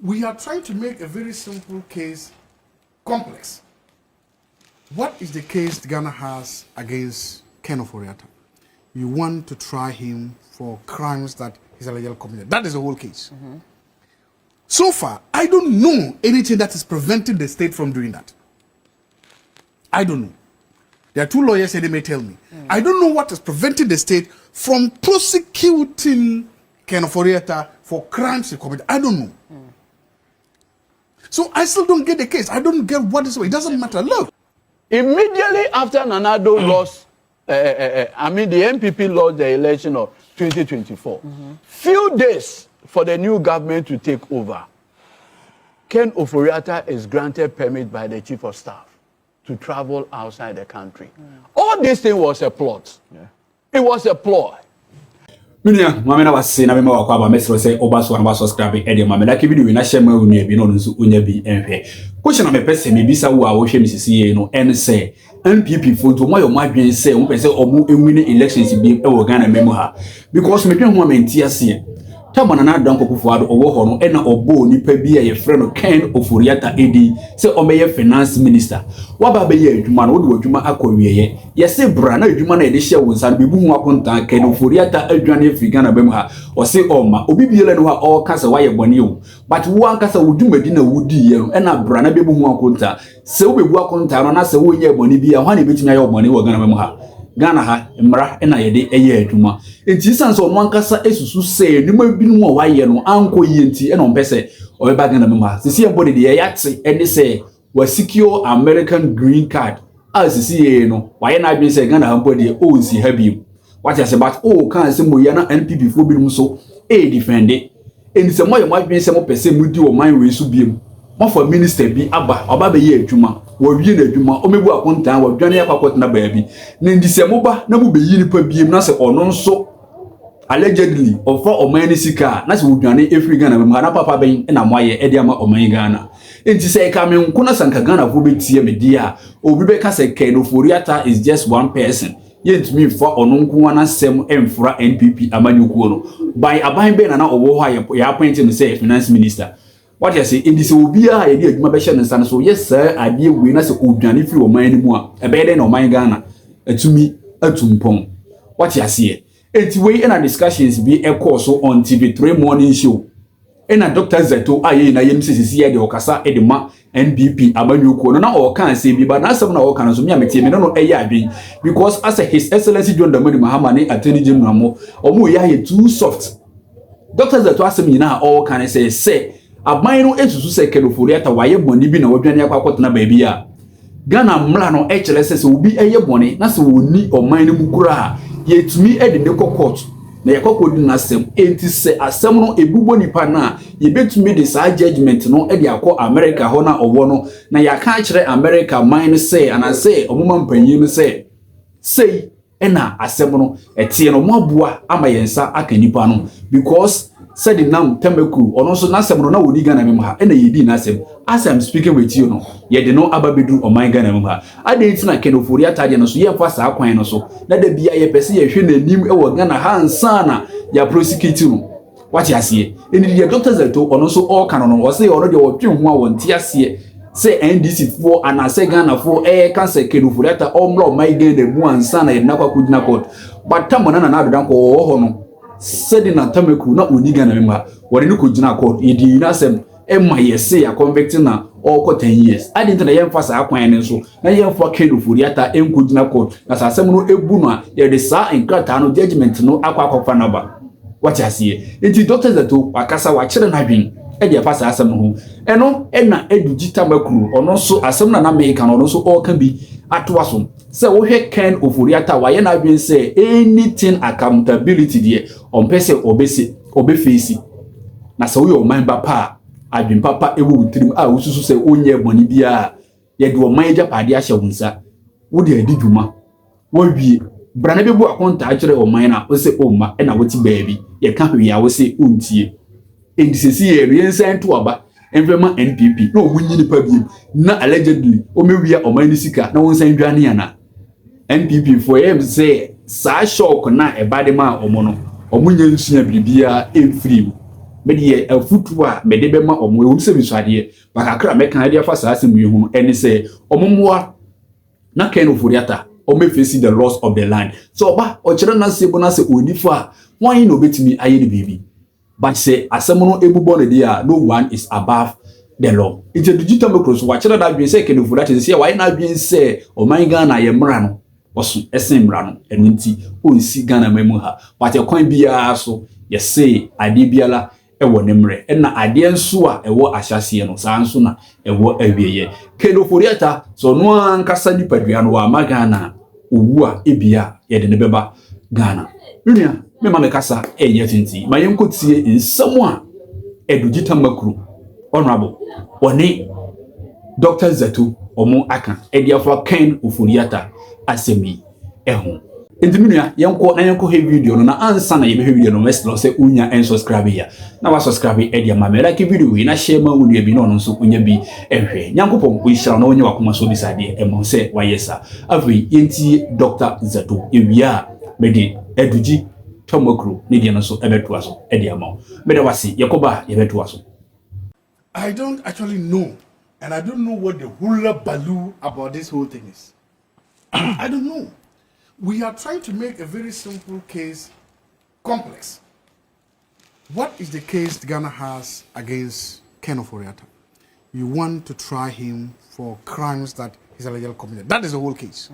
We are trying to make a very simple case complex. What is the case Ghana has against Ken Ofori-Attah? You want to try him for crimes that he's allegedly committed. That is the whole case. So far, I don't know anything that is preventing the state from doing that. I don't know. There are 2 lawyers here, they may tell me. I don't know what is preventing the state from prosecuting Ken Ofori-Attah for crimes he committed. I don't know. So I still don't get the case. I don't get what is. It doesn't matter. Look. Immediately after Nana-Addo lost, the NPP lost the election of 2024. Few days for the new government to take over, Ken Ofori-Attah is granted permit by the chief of staff to travel outside the country. All this thing was a plot. It was a ploy. Minia, mamena wase na mema wakwa ba mesro se obaso na subscribe e de mamena ke video na share ma unu ebi no nso unya bi enhwe. Question na me pese me bisa wo a wo hwe misisi ye no en se NPP photo mo yo madwen se wo pese omu enwini elections bi e wo Ghana memo ha because me twen ho amenti ase Tamana na dan Akufo-Addo owo ho no e na obo nipa bi ye frɛ no Ken Ofori-Attah edi se omeye finance minister waba be ye adwuma no wo de adwuma akɔwieye ye se bra na adwuma na ye de hye wo nsa be bu hu akonta Ken Ofori-Attah adwane afri Ghana bem ha o se oma obi biele no ha o kasa wa ye bɔne o but wo ankasa wo dwumadi na wudi ye no e na bra na be bu hu akonta se wo be bu akonta no na se wo ye bɔne bi a hwa na betumi aye bɔne wo Ghana bem ha Ghana ha mra ena yede eye adwuma enti sanse ono ankasa esusu se nima binu a waye no anko yenti ena ompese obeba Ghana mema sisi embody de yate ene se wa secure American green card sisi ye no waye na adwen se Ghana embody o nsi ha bi what you say but o kan se moya na NPP fo bi so e defend enti se moye mo adwen se mo pese mudi o man we su biem mo for minister bi aba oba be ye adwuma wo wie na adwuma o mebu akontan wo dwane yakwakwot na baabi na ndise mo ba na mo be yi nipa biem na se ono nso allegedly ofa omani sika na se wo dwane efri Ghana me na papa ben na mo aye e de ama omani Ghana enti se ka me nko na sanka Ghana fo betie me dia obi be ka se Ken Ofori-Attah is just one person yentumi fa ono nko na sem emfra NPP amanyukuo no by aban be na owo ho ya appoint him say finance minister. What you say in this obia ye di adwuma be hye nsan so yes sir ade we na se odwane fi o man ni mu a e be de na o man Ghana atumi atumpon what you say enti we in a discussions be e course on TV3 morning show ena Dr. Zaato aye na yem sisi ye de okasa e de ma NPP amanyuko no na o kan se bi ba na asem na o kan so me amete me no eye adwen because as his excellency John Dramani Mahama ne attorney general mo omo ya ye too soft Dr. Zaato asem nyina o kan se aban no esusu se Ken Ofori-Attah waye boni bi na wadwane akwakot na baabi a Ghana mla no e kire se obi eye boni na se woni oman no mukura yetumi ede ne court na yakokodi na asem enti se asem no ebubo nipa na ye betumi de sa judgment no e de akọ America ho na owo no na yaka kire America man se ana se omuma mpanyin no se sei ena asem no etie no moaboa ama yensa aka nipa no because said now Tamakloe or also Nasem no wodi Ghana memha ena yedi Nasem as I'm speaking with you no ye de no ababedu o man Ghana memha ade ntina Ken Ofori-Attah de no so ye fa sa kwan no so na da bia ye pese ye hwe nanim e wo Ghana hansa na ya prosecute no what you say eni de Dr. Zaato ono so all kan no o say ono de wo twen ho a won ti ase say NDC for and say Ghana for can say Ken Ofori-Attah omro man Ghana mu hansa na ye nakwa kudina court but tamona na adodan ko ho no said in Tamakloe na oni Ghana memha wori no kugina court yedi na asem e ma yese ya convicting na all 10 years I didn't na yemfa sa akwan ne so na yemfa Ken Ofori-Attah enkugina court na sa asem no ebu no ye de sa enkrata no judgment no akwa na ba what you see enti Dr. Zaato akasa wa kire na dwen e de pasa asem no ho eno e na Edudzi Tamakloe ono so asem na America no ono so all kan bi atoaso se wo hwe Ken Ofori-Attah wa ye na dwen say anything accountability there on pese obefesi na se wo yo man ba pa adwen papa ewu wutirim a ususu se onye boni bia ye de o man ja pade a hye wonsa wo de adi dwuma wo wie brana bebu akonta a kire o man na wo se o ma e na woti baabi ye ka hwe ya wo se ontie endisesi ye riensan to aba envema NPP na omunyi nipa biem na allegedly o mewia o man ni sika na wonsan dwane ana NPP for him say sa shock na ebade ma omo no omunye nsua bibia emfiri me de afutu a me de be ma omo e won se bisuade ba kakra me kan de afa saa asem yi hu ene se omo moa na Ken Ofori-Attah omo face the loss of the land so ba o kire na se bo na se onifa a wan no betimi aye ni bibi but say asem no ebubo ne dia no one is above the law it's a digital macro so wa kire da dwen say Ken Ofori-Attah say why na dwen say o man Ghana ye mra no oso esen mra no enu nti o nsi Ghana mamu ha but e kwan bia so ye say ade biala ewo ne mre na ade nso a ewo ahyase no saa nso na ewo awieye Ken Ofori-Attah so no ankasa nipadua no wa Ghana owu a ebia ye de ne beba Ghana nua me ma me kasa enye tinti ma yenkotie nsam a Edudzi Tamakloe honorable oni Dr. Zaato omo aka ediafo Ken Ofori-Attah asemi ehu entinua yenko he video no na ansa na ye be video no meslo se unya en subscribe ya na wa subscribe edia ma me like video we na share ma unua bi no nso unya bi ehwe nyankopon ko nhira na onye wakoma so bisade emo se wa yesa afi yenti Dr. Zaato ewia me di Edudzi Tamakloe ni dia no so ebeto aso edia ma me da wasi yekoba yebeto aso. I don't actually know, and I don't know what the hula baloo about this whole thing is. I don't know. We are trying to make a very simple case complex. What is the case Ghana has against Ken Ofori-Attah? You want to try him for crimes that he's allegedly committed. That is the whole case.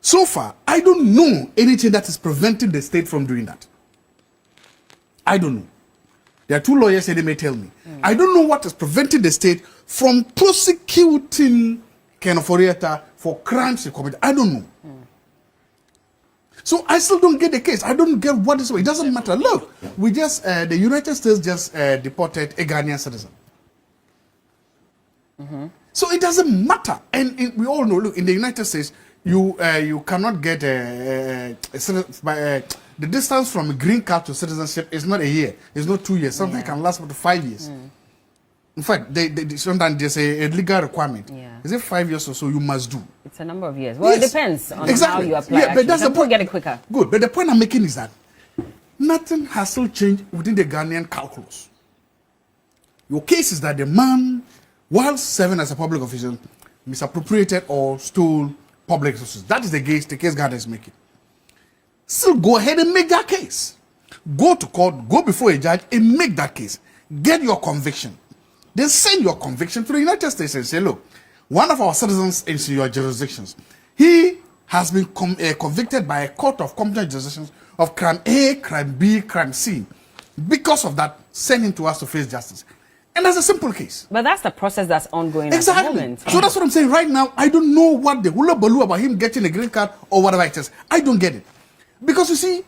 So far, I don't know anything that is preventing the state from doing that. I don't know. There are two lawyers here, they may tell me. I don't know what is preventing the state from prosecuting Ken Ofori-Attah for crimes he committed. I don't know. So I still don't get the case. I don't get what is. It doesn't matter. Look, we just the United States just deported a Ghanaian citizen. So it doesn't matter. And we all know. Look, in the United States, you cannot get the distance from a green card to citizenship is not a year. It's not 2 years. Something can last up to 5 years. In fact, sometimes there's a legal requirement. Is it 5 years or so you must do? It's a number of years. Well, yes. It depends on how you apply. Yeah, but that's the point. Get it quicker. Good, but the point I'm making is that nothing has still changed within the Ghanaian calculus. Your case is that the man, while serving as a public official, misappropriated or stole public resources. That is the case Ghana is making. Still go ahead and make that case. Go to court, go before a judge and make that case. Get your conviction. Then send your conviction to the United States and say, look, one of our citizens is in your jurisdictions. He has been convicted by a court of competent jurisdictions of crime A, crime B, crime C. Because of that, send him to us to face justice. And that's a simple case. But that's the process that's ongoing exactly. At the moment. So that's what I'm saying right now. I don't know what the hula baloo about him getting a green card or whatever it is. I don't get it. Because you see,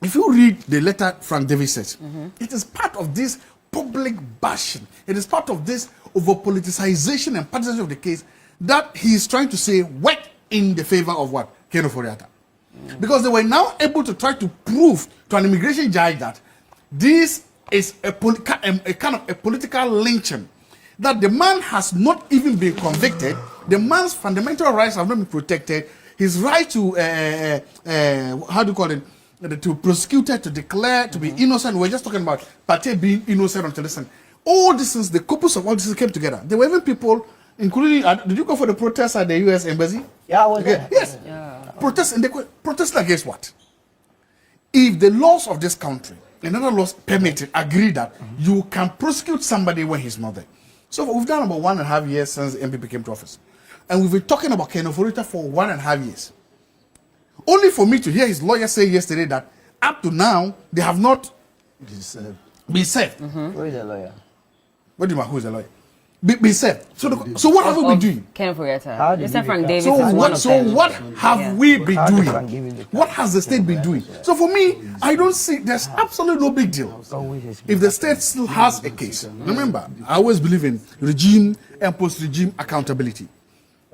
if you read the letter Frank Davis said, it is part of this public bashing. It is part of this over-politicization and partisanship of the case that he is trying to say work in the favor of what? Ken Ofori-Attah. Because they were now able to try to prove to an immigration judge that this is a kind of a political lynching. That the man has not even been convicted. The man's fundamental rights have not been protected. His right to, how do you call it? To prosecuted, to declare, to be innocent. We're just talking about Pate being innocent until listen. All this since the corpus of all this came together. There were even people, including, did you go for the protests at the U.S. Embassy? Yeah, I was there. Yes. Yeah. Protests against what? If the laws of this country, another laws permitted, agree that you can prosecute somebody when he's not there. So we've done about 1.5 years since the MPP came to office. And we've been talking about Ken Ofori-Attah for 1.5 years. Only for me to hear his lawyer say yesterday that up to now, they have not been served. Who is the lawyer? What do you mean, who is the lawyer? Be served. So what have we been doing? Ken Ofori-Attah. Mr. Frank Davis So what have we been doing? What has the state been doing? So for me, I don't see, there's absolutely no big deal. If the state still has a case, remember, I always believe in regime and post-regime accountability.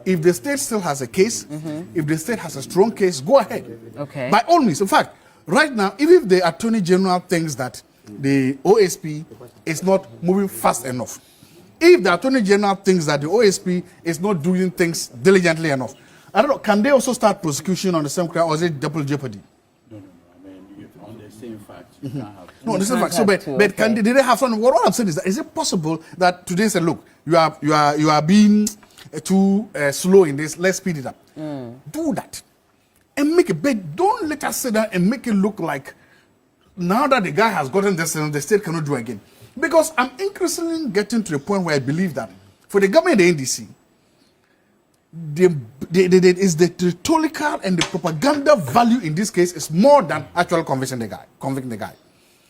If the state still has a case, if the state has a strong case, go ahead. Okay. By all means. In fact, right now, even if the Attorney General thinks that the OSP is not moving fast enough, if the Attorney General thinks that the OSP is not doing things diligently enough, I don't know, can they also start prosecution on the same crime, or is it double jeopardy? No. I mean, on the same fact. No, this is fact. So, but did they have something? What I'm saying is that is it possible that today say, look, you are being too slow in this. Let's speed it up. Do that and make it. But don't let us sit down and make it look like now that the guy has gotten this, the state cannot do again. Because I'm increasingly getting to the point where I believe that for the government, the NDC, the rhetorical and the propaganda value in this case is more than actual convicting the guy.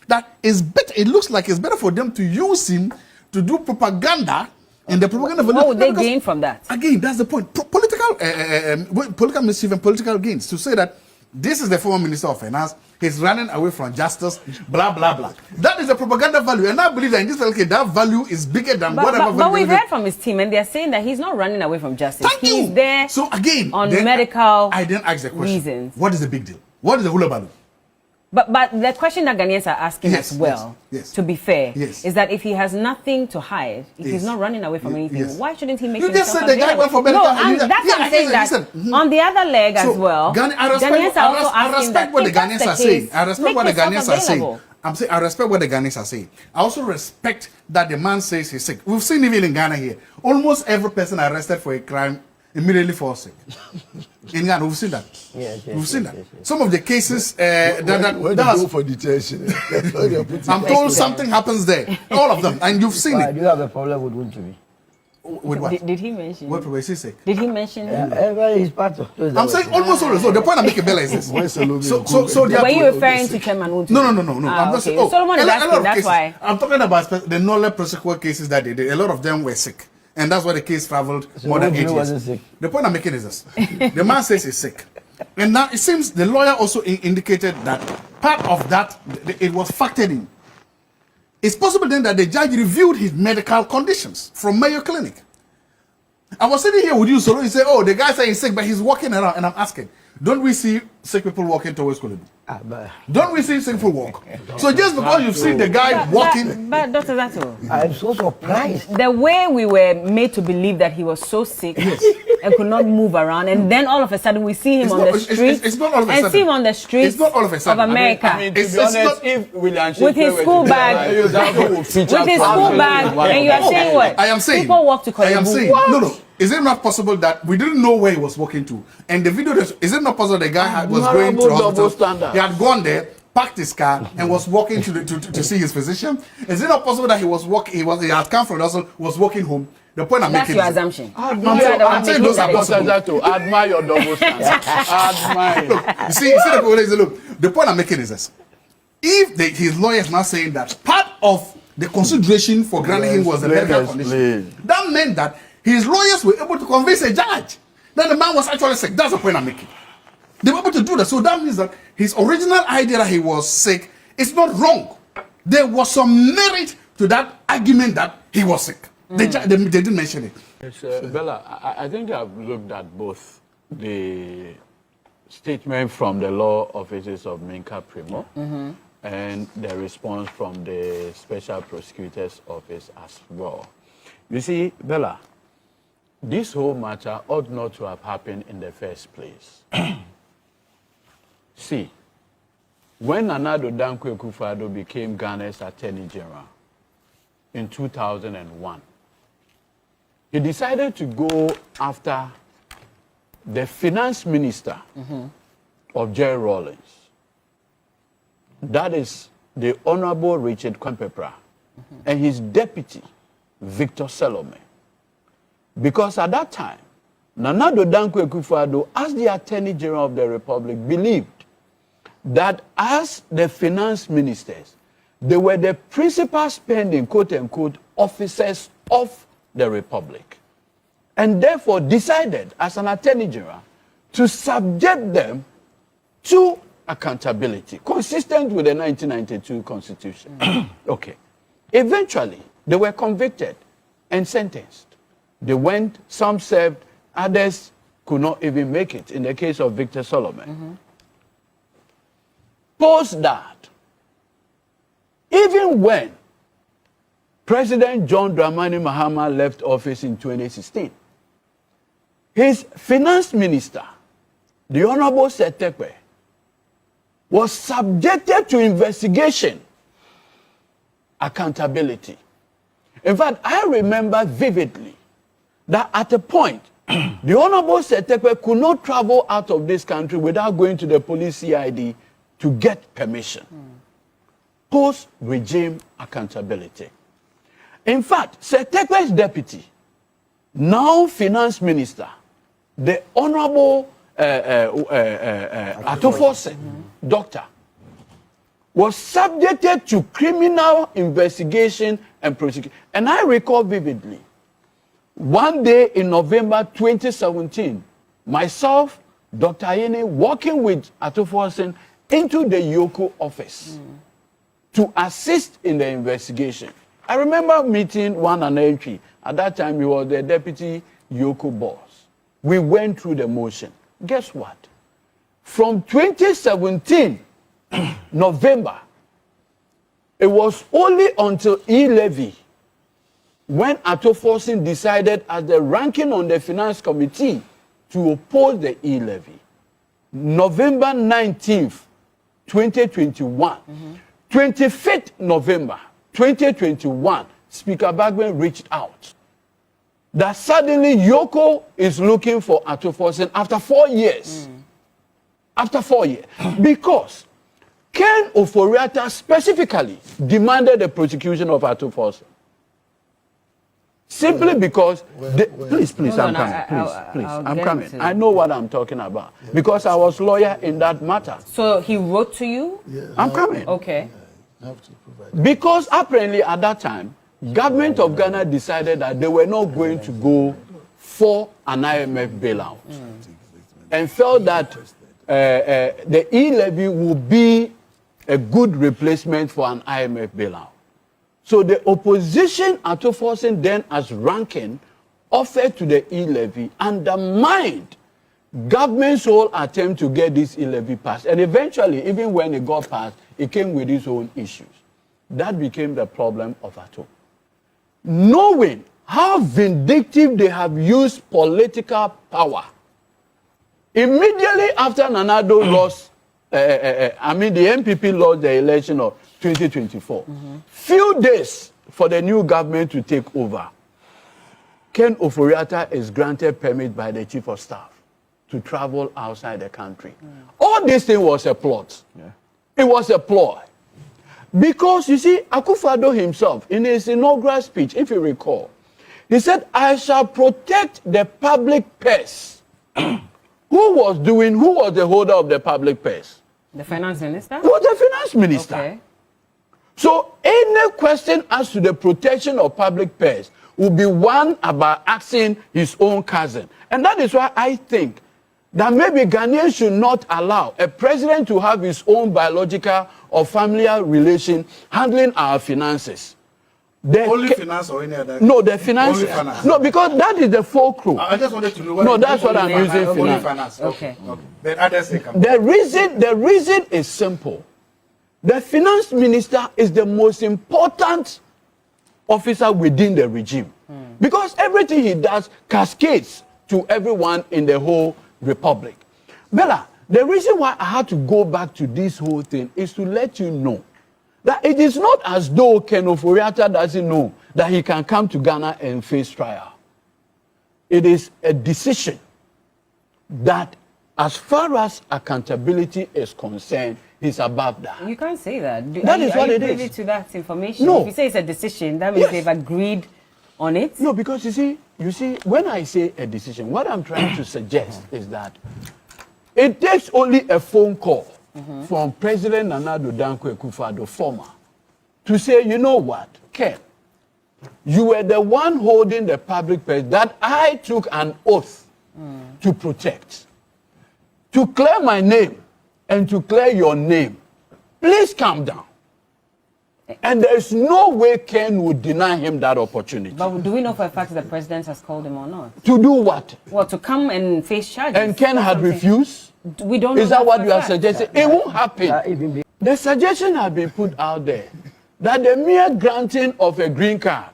That is better. It looks like it's better for them to use him to do propaganda. And the propaganda value. What would they gain from that? Again, that's the point. Political mischief and political gains. To say that this is the former Minister of Finance, he's running away from justice, blah, blah, blah. That is a propaganda value. And I believe that in this case, that value is bigger than whatever value. But we've heard from his team, and they're saying that he's not running away from justice. He's there so again, on medical I didn't ask the question. reasons. What is the big deal? What is the hula baloo? But the question that Ghanaians are asking as well, to be fair, is that if he has nothing to hide, if he's not running away from anything, why shouldn't he make himself available? You just said the guy went for medical. No, that's what I'm saying. That on the other leg as well, Ghanaians are also asking that what the Ghanaians are saying. I respect what the Ghanaians are saying. I'm saying I respect what the Ghanaians are saying. I also respect that the man says he's sick. We've seen even in Ghana here, almost every person arrested for a crime immediately falls sick. In Ghana, we've seen that. We've seen that. Some of the cases that go for detention. I'm told something happens there. All of them, and you've seen it. Do you have a problem with Wuntumi? With what? Did he mention? What problem is he sick? Did he mention? He's part of. I'm saying almost always. So the point I'm making, Bella, is this. So were you referring to Chairman Wuntumi? No. I'm just saying. Solomon is asking. That's why. I'm talking about the knowledge prosecutor cases that they did. A lot of them were sick. And that's why the case traveled more than 8 years. The point I'm making is this. The man says he's sick. And now it seems the lawyer also indicated that part of that, it was factored in. It's possible then that the judge reviewed his medical conditions from Mayo Clinic. I was sitting here with you, so he said, oh, the guy said he's sick, but he's walking around. And I'm asking, don't we see sick people walking towards Kolebu? Don't we see sick people walk? So just because you've seen the guy walking... But Dr. Zaato, I'm so surprised. The way we were made to believe that he was so sick and could not move around, and then all of a sudden we see him on the streets, and see him on the streets of America. I mean, to be honest, if William with his school bag, and you are saying what? I am saying... People walk to Kolebu. I am saying... No. Is it not possible that we didn't know where he was walking to? And the video, is it not possible the guy was going to hospital? He had gone there, parked his car, and was walking to see his physician? Is it not possible that he was walking? He had come from the hospital, was walking home? The point I'm making. That's your assumption. I'm saying those are possible. Admire your double standard. Admire. Look, you see the point I'm making is this: if his lawyer is now saying that part of the consideration for granting him was the medical condition, that meant that his lawyers were able to convince a judge that the man was actually sick. That's the point I'm making. They were able to do that. So that means that his original idea that he was sick is not wrong. There was some merit to that argument that he was sick. They didn't mention it. Yes, Bella, I think I've looked at both the statement from the law offices of Minka Primo and the response from the Special Prosecutor's Office as well. You see, Bella, this whole matter ought not to have happened in the first place. See, when Akufo-Addo became Ghana's Attorney General in 2001, he decided to go after the Finance Minister of Jerry Rawlings. That is the Honorable Richard Kwempepra and his deputy, Victor Salome. Because at that time, Akufo-Addo, as the Attorney General of the Republic, believed that as the finance ministers, they were the principal spending, quote-unquote, officers of the Republic. And therefore decided, as an Attorney General, to subject them to accountability, consistent with the 1992 Constitution. Okay. Eventually, they were convicted and sentenced. They went, some served, others could not even make it, in the case of Victor Solomon. Post that, even when President John Dramani Mahama left office in 2016, his finance minister, the Honorable Setekwe, was subjected to investigation, accountability. In fact, I remember vividly that at a point, the Honorable Setekwe could not travel out of this country without going to the police CID to get permission. Post-regime accountability. In fact, Setekwe's deputy, now finance minister, the Honorable Akufo-Addo, doctor, was subjected to criminal investigation and prosecution. And I recall vividly, one day in November 2017, myself, Dr. Ayeni, working with Akufo-Addo into the Yoko office to assist in the investigation. I remember meeting one and entry. At that time, he was the deputy Yoko boss. We went through the motion. Guess what? From 2017, November, it was only until E-Levy when Akufo-Addo decided as the ranking on the finance committee to oppose the E-Levy. November 19th, 2021, 25th November 2021, Speaker Bagman reached out that suddenly Yoko is looking for Akufo-Addo after 4 years. After 4 years. Because Ken Ofori-Attah specifically demanded the prosecution of Akufo-Addo. Simply because, please, I'm coming. I'm coming. I know what I'm talking about. Yeah. Because I was lawyer in that matter. So he wrote to you? Yeah, I'm coming. Okay. Have to provide. Because apparently at that time, government of Ghana decided that they were not going to go for an IMF bailout. And felt that the E-Levy would be a good replacement for an IMF bailout. So the opposition Akufo-Addo then as ranking offered to the E-Levy undermined government's whole attempt to get this E-Levy passed. And eventually, even when it got passed, it came with its own issues. That became the problem of Atto. Knowing how vindictive they have used political power, immediately after Nana-Addo lost, the MPP lost the election of 2024. Few days for the new government to take over, Ken Ofori-Attah is granted permit by the chief of staff to travel outside the country. All this thing was a plot. Yeah. It was a ploy. Because, you see, Akufo-Addo himself, in his inaugural speech, if you recall, he said, I shall protect the public purse. Who was the holder of the public purse? The finance minister? Who was the finance minister? Okay. So any question as to the protection of public purse will be one about asking his own cousin. And that is why I think that maybe Ghanaians should not allow a president to have his own biological or familial relation handling our finances. Only finance or any other? No, the finance. Finance. No, because that is the fulcrum. I just wanted to know. No, that's what I'm using. Only Finance. Okay. But others say the reason is simple. The finance minister is the most important officer within the regime. Because everything he does cascades to everyone in the whole republic. Bella, the reason why I had to go back to this whole thing is to let you know that it is not as though Ken Ofori-Attah doesn't know that he can come to Ghana and face trial. It is a decision that, as far as accountability is concerned, he's above that. You can't say that. That is what it is. Are you privy to that information? No. If you say it's a decision, that means they've agreed on it? No, because you see, when I say a decision, what I'm trying to suggest is that it takes only a phone call from President Nana-Addo Dankwa Akufo-Addo, former, to say, you know what, Ken, you were the one holding the public purse that I took an oath to protect. To clear my name and to clear your name, please calm down. And there's no way Ken would deny him that opportunity. But do we know for a fact that the president has called him or not? To do what? Well, to come and face charges. And Ken had refused? We don't know. Is that what you are suggesting? It won't happen. The suggestion has been put out there that the mere granting of a green card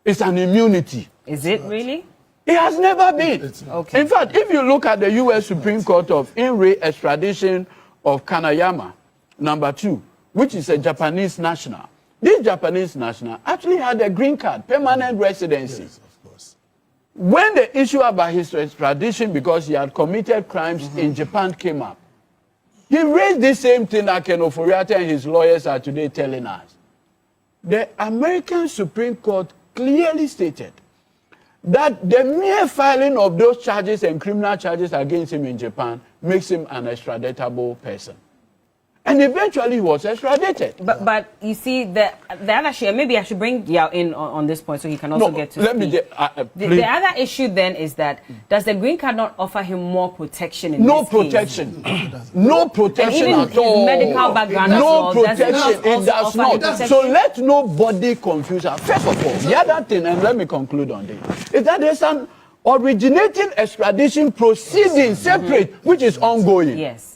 is an immunity. Is it really? It has never been. Okay. In fact, if you look at the U.S. Supreme Court of in re extradition of Kanayama, number 2, which is a Japanese national. This Japanese national actually had a green card, permanent residency. Yes, of course. When the issue about his extradition because he had committed crimes in Japan came up, he raised the same thing that Ken Ofori-Attah and his lawyers are today telling us. The American Supreme Court clearly stated that the mere filing of those charges and criminal charges against him in Japan makes him an extraditable person. And eventually he was extradited. But you see, the other issue, maybe I should bring Yao in on this point so he can also get to speak. The other issue then is that, does the green card not offer him more protection in no this protection. case? No protection And even at all. his medical background as No well, protection. does It does not. So let nobody confuse us. First of all, the other thing, and let me conclude on this, is that there's an originating extradition proceeding separate, which is ongoing. Yes.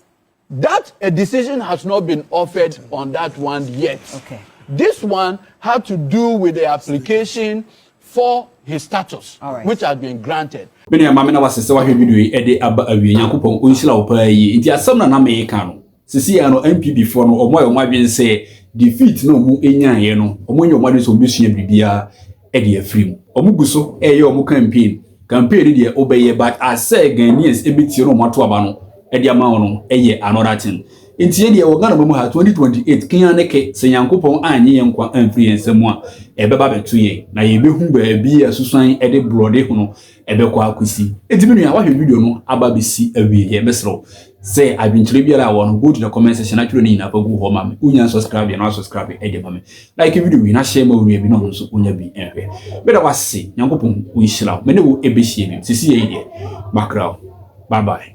That a decision has not been offered on that one yet. Okay. This one had to do with the application for his status, which has been granted. Many a mamma was a so heavy video, Abba Yakupon, Unsila Pay, India Sumna Namekano. Siciano MP before no, or my being say, defeat no mu enya yeno, or when your mother's ambition bibia, Eddie free. Omuguso, your campaign, campaign obey, but I say Ghanaians, a bit no matuabano. Edi amount eye another thing. Inti edi ogana bomu ha 2028 kinyaneke se Yankopon anye yenkwa influence mu a ebeba betu ye na ye behu ba bi asusan edi brode hu no ebekwa akosi. Enti menu ya wa video no aba besi awie ye mesro. Say abinchire biara won go to the comment section atwere ni na bagu ho ma me. Unya subscribe na subscribe edi ma me. Like video we na share ma we bi no so unya bi enhwe. Beda wase Yankopon unhyira me ne wo ebehie bi. Sisi ye ide. Background. Bye bye.